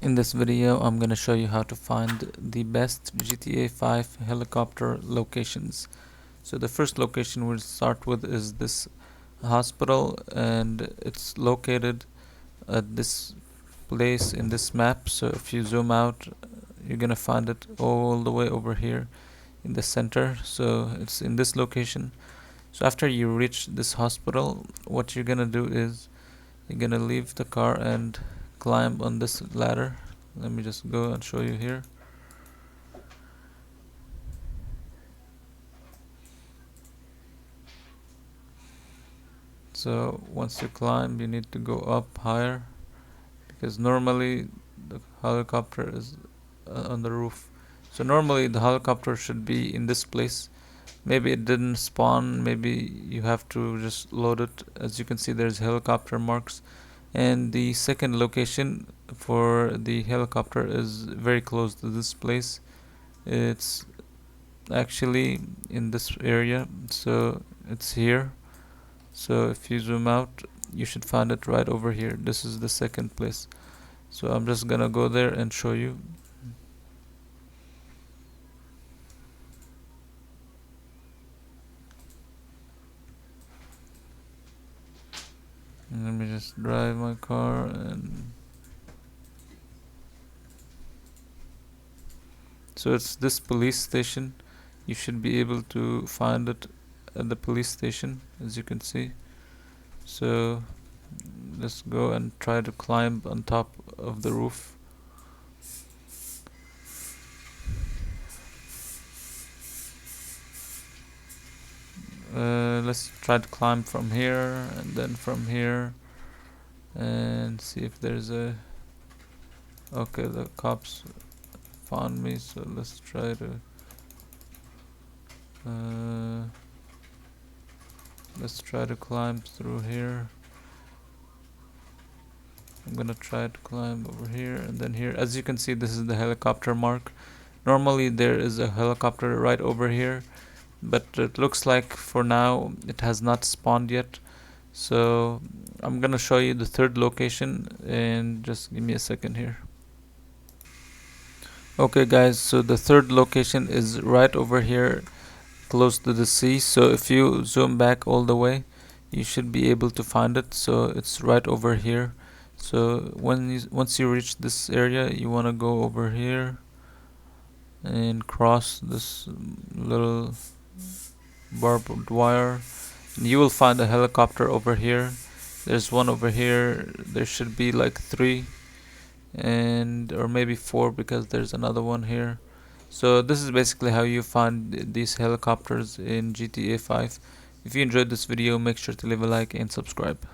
In this video, I'm going to show you how to find the best GTA 5 helicopter locations. So the first location we'll start with is this hospital, and it's located at this place in this map. So if you zoom out, you're going to find it all the way over here in the center. So it's in this location. So after you reach this hospital, what you're going to do is you're going to leave the car and climb on this ladder. Let me just go and show you here. So once you climb, you need to go up higher, because normally the helicopter is on the roof. So normally the helicopter should be in this place. Maybe it didn't spawn, maybe you have to just load it. As you can see, there's helicopter marks. And the second location for the helicopter is very close to this place. It's actually in this area, so it's here. So if you zoom out, you should find it right over here. This is the second place. So I'm just gonna go there and show you. And let me just drive my car, and so it's this police station. You should be able to find it at the police station, as you can see. So let's go and try to climb on top of the roof. Let's try to climb from here and then from here, and see if there's a... Okay, the cops found me, so let's try to climb through here. I'm gonna try to climb over here and then here. As you can see, this is the helicopter mark. Normally there is a helicopter right over here, but it looks like for now it has not spawned yet. So I'm gonna show you the third location, and just give me a second here. Okay guys, so the third location is right over here close to the sea. So if you zoom back all the way, you should be able to find it. So it's right over here. So once you reach this area, you want to go over here and cross this little barbed wire, and you will find a helicopter over here. There's one over here. There should be like 3, and or maybe 4, because there's another one here. So this is basically how you find these helicopters in GTA 5. If you enjoyed this video, make sure to leave a like and subscribe.